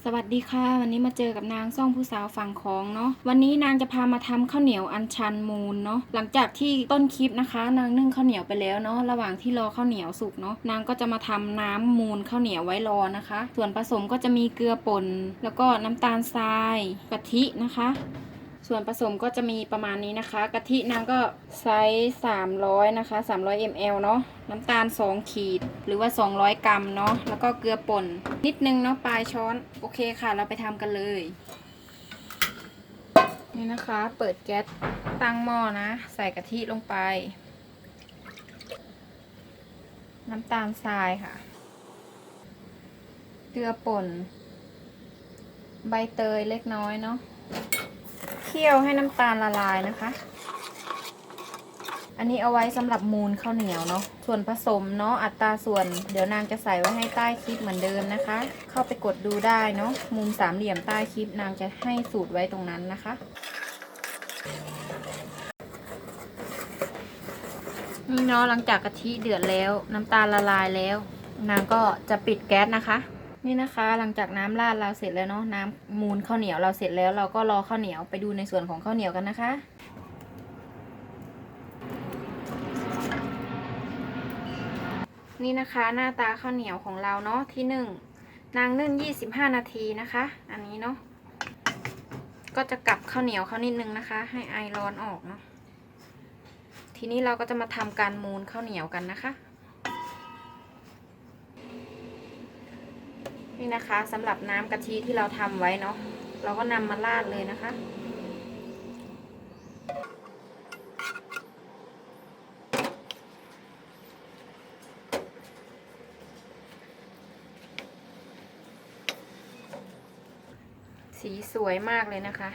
สวัสดีค่ะวันนี้มาเจอกับนางซ่องผู้สาวฝั่งของเนาะวันนี้นางจะพามาทำข้าวเหนียวอัญชันมูนเนาะหลังจากที่ต้นคลิปนะคะนางนึ่งข้าวเหนียวไปแล้วเนาะระหว่างที่รอข้าวเหนียวสุกเนาะนางก็จะมาทำน้ำมูนข้าวเหนียวไว้รอนะคะ ส่วนผสมก็จะมีเกลือป่นแล้วก็น้ำตาลทรายกะทินะคะส่วนผสมก็จะมีประมาณนี้นะคะกะทินางก็ไซส์300นะคะ300 ml เนาะน้ำตาล2ขีดหรือว่า200 กรัมเนาะแล้วก็เกลือป่นนิดนึงเนาะปลายช้อนโอเคค่ะเราไปทำกันเลยนี่นะคะเปิดแก๊สตั้งหม้อนะใส่กะทิลงไปน้ำตาลทรายค่ะเกลือป่นใบเตยเล็กน้อยเนาะเคี่ยวให้น้ำตาลละลายนะคะอันนี้เอาไว้สำหรับมูนข้าวเหนียวเนาะส่วนผสมเนาะอัตราส่วนเดี๋ยวนางจะใส่ไว้ให้ใต้คลิปเหมือนเดิมนะคะเข้าไปกดดูได้เนาะมุมสามเหลี่ยมใต้คลิปนางจะให้สูตรไว้ตรงนั้นนะคะนี่เนาะหลังจากกะทิเดือดแล้วน้ำตาลละลายแล้วนางก็จะปิดแก๊สนะคะนี่นะคะหลังจากน้ำราดเราเสร็จแล้วเนาะน้ำมูนข้าวเหนียวเราเสร็จแล้วเราก็รอข้าวเหนียวไปดูในส่วนของข้าวเหนียวกันนะคะนี่นะคะหน้าตาข้าวเหนียวของเราเนาะที่นึ่งนางนึ่ง25 นาทีนะคะอันนี้เนาะก็จะกลับข้าวเหนียวเขานิดนึงนะคะให้ไอร้อนออกเนาะทีนี้เราก็จะมาทำการมูนข้าวเหนียวกันนะคะนี่นะคะสำหรับน้ำกะทิที่เราทำไว้เนาะเราก็นำมาราดเลยนะคะสีสวยมากเลยนะคะ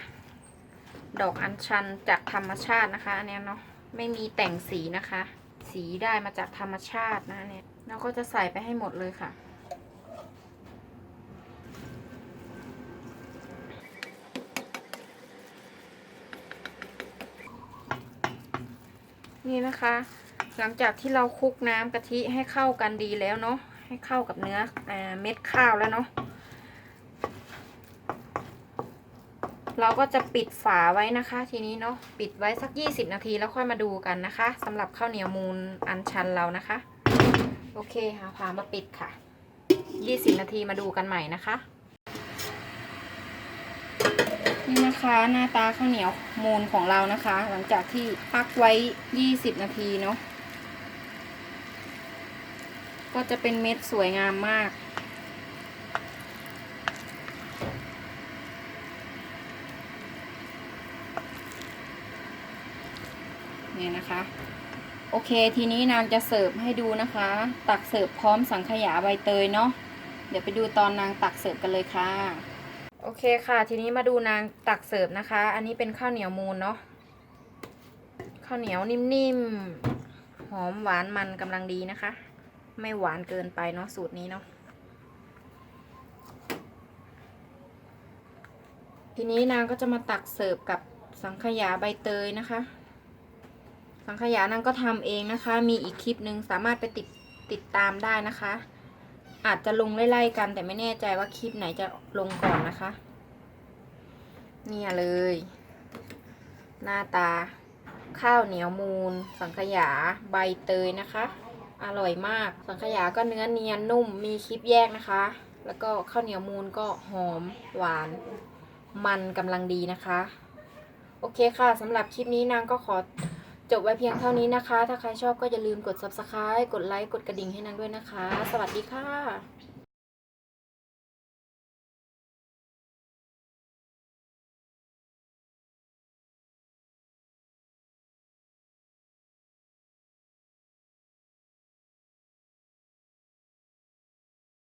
ดอกอัญชันจากธรรมชาตินะคะอันนี้เนาะไม่มีแต่งสีนะคะสีได้มาจากธรรมชาตินะเนี่ยเราก็จะใส่ไปให้หมดเลยค่ะนี่นะคะหลังจากที่เราคลุกน้ำกะทิให้เข้ากันดีแล้วเนาะให้เข้ากับเนื้อเม็ดข้าวแล้วเนาะเราก็จะปิดฝาไว้นะคะทีนี้เนาะปิดไว้สัก20 นาทีแล้วค่อยมาดูกันนะคะสำหรับข้าวเหนียวมูนอัญชันเรานะคะโอเคค่ะพามาปิดค่ะ20 นาทีมาดูกันใหม่นะคะนี่นะคะหน้าตาข้าวเหนียวมูนของเรานะคะหลังจากที่พักไว้20 นาทีเนาะก็จะเป็นเม็ดสวยงามมากเนี่ยนะคะโอเคทีนี้นางจะเสิร์ฟให้ดูนะคะตักเสิร์ฟพร้อมสังขยาใบเตยเนาะเดี๋ยวไปดูตอนนางตักเสิร์ฟกันเลยค่ะโอเคค่ะทีนี้มาดูนางตักเสิร์ฟนะคะอันนี้เป็นข้าวเหนียวมูนเนาะข้าวเหนียวนิ่มๆหอมหวานมันกำลังดีนะคะไม่หวานเกินไปเนาะสูตรนี้เนาะทีนี้นางก็จะมาตักเสิร์ฟกับสังขยาใบเตยนะคะสังขยานางก็ทำเองนะคะมีอีกคลิปหนึ่งสามารถไปติดตามได้นะคะอาจจะลงไล่ๆกันแต่ไม่แน่ใจว่าคลิปไหนจะลงก่อนนะคะเนี่ยเลยหน้าตาข้าวเหนียวมูนสังขยาใบเตยนะคะอร่อยมากสังขยาก็เนื้อเนียนนุ่มมีคลิปแยกนะคะแล้วก็ข้าวเหนียวมูนก็หอมหวานมันกำลังดีนะคะโอเคค่ะสำหรับคลิปนี้นางก็ขอจบไว้เพียงเท่านี้นะคะถ้าใครชอบก็อย่าลืมกด Subscribe กดไลค์กดกระดิ่งให้นางด้วยนะคะสวัสดีค่ะ